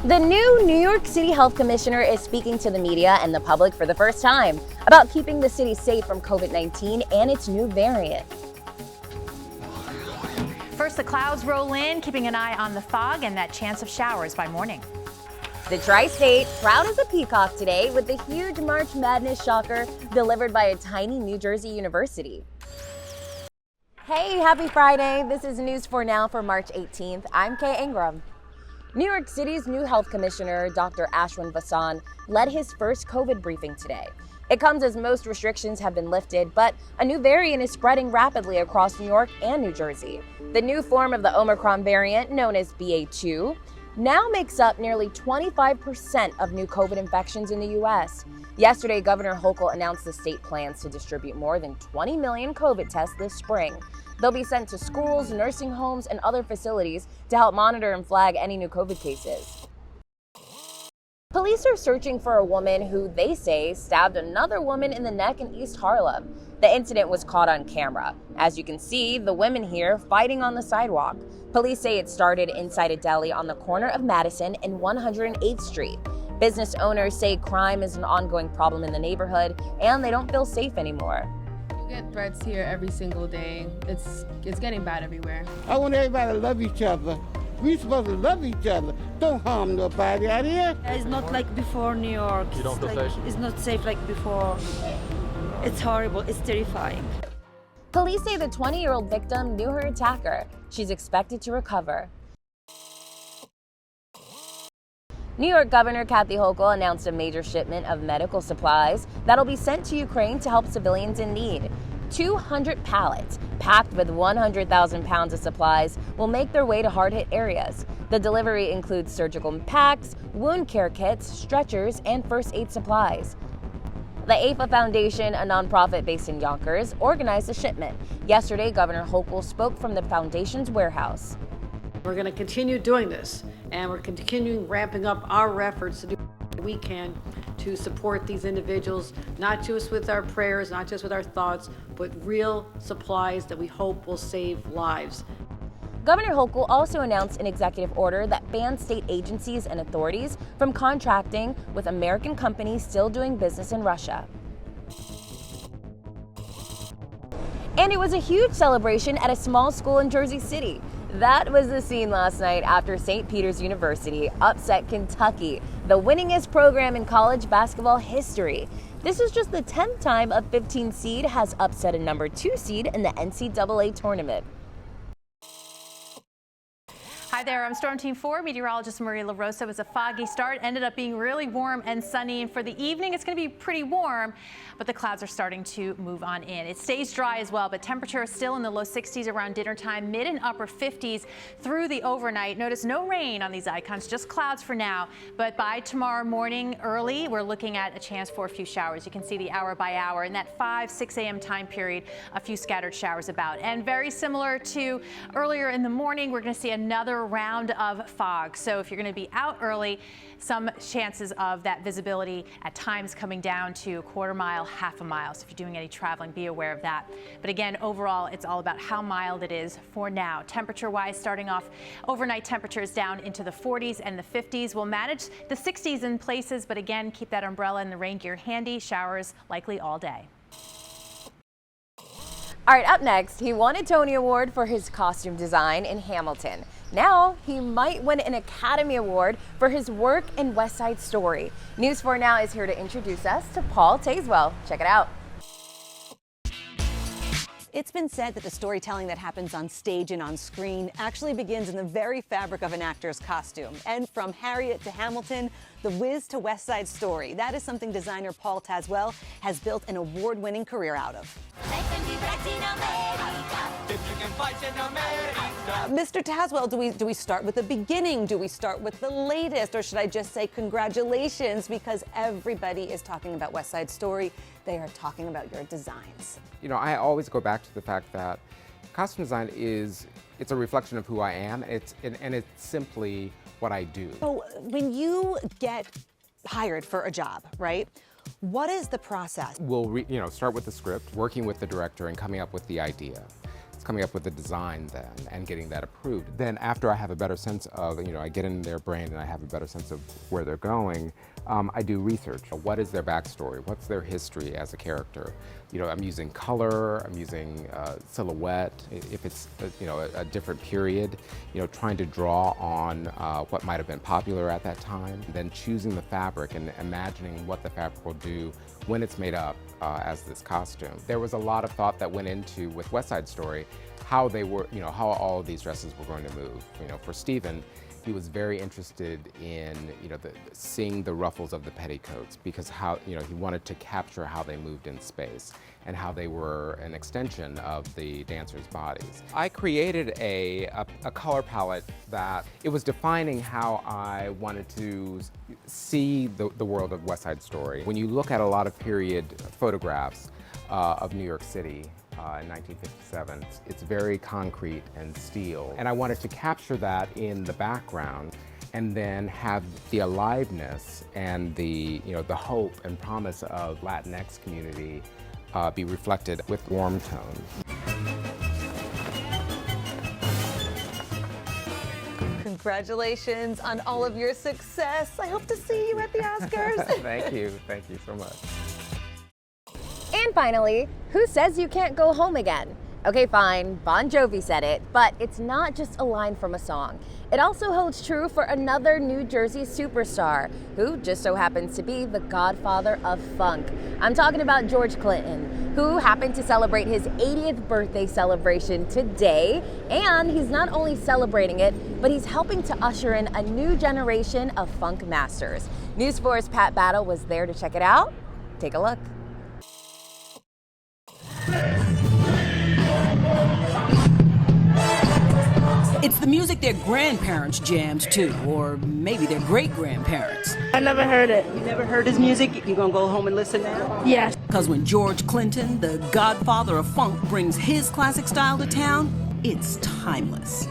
The new New York City Health Commissioner is speaking to the media and the public for the first time about keeping the city safe from COVID-19 and its new variant. First, the clouds roll in, keeping an eye on the fog and that chance of showers by morning. The Tri-State proud as a peacock today with the huge March Madness shocker delivered by a tiny New Jersey university. Hey, happy Friday. This is News 4 Now for March 18th. I'm Kay Ingram. New York City's new health commissioner, Dr. Ashwin Vasan, led his first COVID briefing today. It comes as most restrictions have been lifted, but a new variant is spreading rapidly across New York and New Jersey. The new form of the Omicron variant, known as BA2, now makes up nearly 25% of new COVID infections in the U.S. Yesterday, Governor Hochul announced the state plans to distribute more than 20 million COVID tests this spring. They'll be sent to schools, nursing homes, and other facilities to help monitor and flag any new COVID cases. Police are searching for a woman who they say stabbed another woman in the neck in East Harlem. The incident was caught on camera. As you can see, the women here fighting on the sidewalk. Police say it started inside a deli on the corner of Madison and 108th Street. Business owners say crime is an ongoing problem in the neighborhood and they don't feel safe anymore. We get threats here every single day. It's getting bad everywhere. I want everybody to love each other. We're supposed to love each other. Don't harm nobody out here. It's not like before New York. You don't feel safe? It's not safe like before. It's horrible. It's terrifying. Police say the 20-year-old victim knew her attacker. She's expected to recover. New York Governor Kathy Hochul announced a major shipment of medical supplies that'll be sent to Ukraine to help civilians in need. 200 pallets, packed with 100,000 pounds of supplies, will make their way to hard-hit areas. The delivery includes surgical packs, wound care kits, stretchers, and first aid supplies. The AFA Foundation, a nonprofit based in Yonkers, organized the shipment. Yesterday, Governor Hochul spoke from the foundation's warehouse. We're going to continue doing this, and we're continuing ramping up our efforts to do what we can to support these individuals, not just with our prayers, not just with our thoughts, but real supplies that we hope will save lives. Governor Hochul also announced an executive order that bans state agencies and authorities from contracting with American companies still doing business in Russia. And it was a huge celebration at a small school in Jersey City. That was the scene last night after St. Peter's University upset Kentucky, the winningest program in college basketball history. This is just the 10th time a 15 seed has upset a number 2 seed in the NCAA tournament. Hi there, I'm Storm Team 4 meteorologist Maria LaRosa. It was a foggy start, ended up being really warm and sunny, and for the evening it's going to be pretty warm, but the clouds are starting to move on in. It stays dry as well, but temperature is still in the low 60s around dinner time, mid and upper 50s through the overnight. Notice no rain on these icons, just clouds for now, but by tomorrow morning early, we're looking at a chance for a few showers. You can see the hour by hour in that 5-6 a.m. time period, a few scattered showers about. And very similar to earlier in the morning, we're going to see another round of fog. So if you're going to be out early, some chances of that visibility at times coming down to a quarter mile, half a mile. So if you're doing any traveling, be aware of that. But again, overall, it's all about how mild it is for now. Temperature-wise, starting off overnight temperatures down into the 40s and the 50s. We'll manage the 60s in places, but again, keep that umbrella and the rain gear handy. Showers likely all day. All right, up next, he won a Tony Award for his costume design in Hamilton. Now, he might win an Academy Award for his work in West Side Story. News 4 Now is here to introduce us to Paul Tazewell. Check it out. It's been said that the storytelling that happens on stage and on screen actually begins in the very fabric of an actor's costume. And from Harriet to Hamilton, The Wiz to West Side Story, that is something designer Paul Tazewell has built an award-winning career out of. Mr. Tazewell, do we start with the beginning? Do we start with the latest? Or should I just say congratulations, because everybody is talking about West Side Story. They are talking about your designs. You know, I always go back to the fact that costume design it's a reflection of who I am, and it's simply what I do. So when you get hired for a job, right? What is the process? We'll start with the script, working with the director and coming up with the idea. It's coming up with the design then and getting that approved. Then after I have a better sense of, I get in their brain and I have a better sense of where they're going, I do research. What is their backstory? What's their history as a character? I'm using color, I'm using silhouette, if it's a different period, trying to draw on what might have been popular at that time, then choosing the fabric and imagining what the fabric will do when it's made up as this costume. There was a lot of thought that went into, with West Side Story, how they were, how all of these dresses were going to move. For Stephen, he was very interested in, seeing the ruffles of the petticoats, because he wanted to capture how they moved in space and how they were an extension of the dancers' bodies. I created a color palette that it was defining how I wanted to see the world of West Side Story. When you look at a lot of period photographs of New York City, in 1957. It's very concrete and steel. And I wanted to capture that in the background and then have the aliveness and the hope and promise of Latinx community be reflected with warm tones. Congratulations on all of your success. I hope to see you at the Oscars. Thank you so much. And finally, who says you can't go home again? Okay, fine, Bon Jovi said it, but it's not just a line from a song. It also holds true for another New Jersey superstar, who just so happens to be the godfather of funk. I'm talking about George Clinton, who happened to celebrate his 80th birthday celebration today. And he's not only celebrating it, but he's helping to usher in a new generation of funk masters. News 4's Pat Battle was there to check it out. Take a look. It's the music their grandparents jammed to, or maybe their great-grandparents. I never heard it. You never heard his music? You gonna go home and listen now? Yes. Because when George Clinton, the godfather of funk, brings his classic style to town, it's timeless.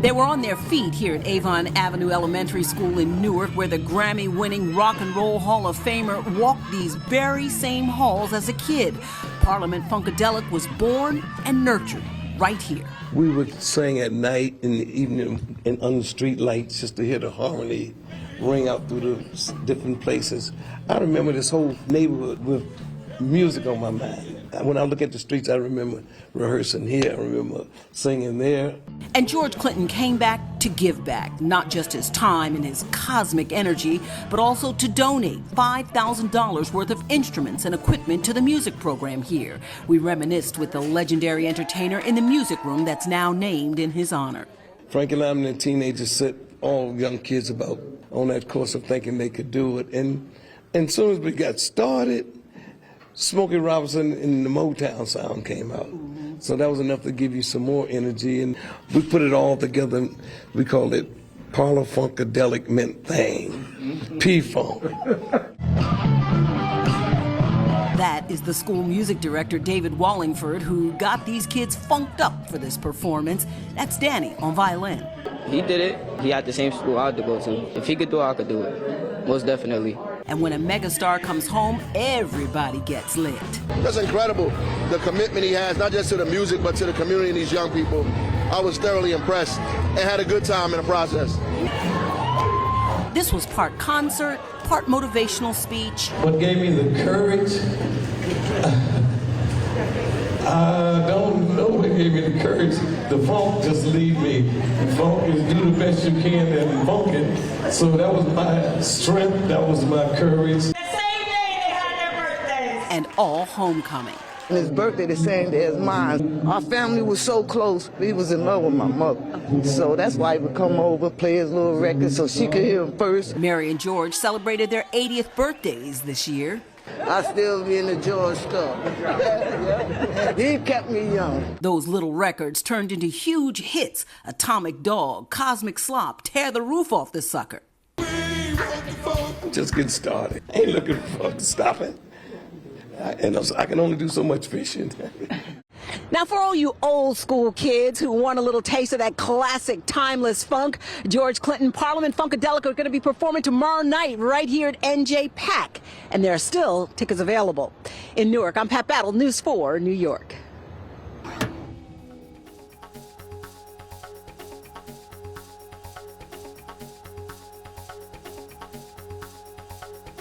They were on their feet here at Avon Avenue Elementary School in Newark, where the Grammy-winning Rock and Roll Hall of Famer walked these very same halls as a kid. Parliament Funkadelic was born and nurtured right here. We would sing at night, in the evening, and under street lights, just to hear the harmony ring out through the different places. I remember this whole neighborhood with music on my mind. When I look at the streets, I remember rehearsing here, I remember singing there. And George Clinton came back to give back, not just his time and his cosmic energy, but also to donate $5,000 worth of instruments and equipment to the music program here. We reminisced with the legendary entertainer in the music room that's now named in his honor. Frankie Lyman and teenagers set all young kids about on that course of thinking they could do it. And as soon as we got started, Smokey Robinson and the Motown sound came out. So that was enough to give you some more energy. And we put it all together. We called it Parlor Funkadelic Mint Thing, P-Funk. That is the school music director, David Wallingford, who got these kids funked up for this performance. That's Danny on violin. He did it. He had the same school I had to go to. If he could do it, I could do it. Most definitely. And when a megastar comes home, everybody gets lit. That's incredible, the commitment he has, not just to the music, but to the community and these young people. I was thoroughly impressed and had a good time in the process. This was part concert, part motivational speech. What gave me the courage? I don't know what gave me the courage. The funk just lead me. The funk is do the best you can and funk it. So that was my strength, that was my courage. The same day they had their birthdays. And all homecoming. His birthday the same day as mine. Our family was so close. He was in love with my mother. So that's why he would come over, play his little record so she could hear him first. Mary and George celebrated their 80th birthdays this year. I still be in the George stuff. He kept me young. Those little records turned into huge hits. Atomic Dog, Cosmic Slop, Tear the Roof Off the Sucker. Just getting started. Ain't looking for to stop it. And I can only do so much fishing. Now, for all you old school kids who want a little taste of that classic timeless funk, George Clinton Parliament Funkadelic are going to be performing tomorrow night right here at NJ Pack. And there are still tickets available. In Newark, I'm Pat Battle, News 4, New York.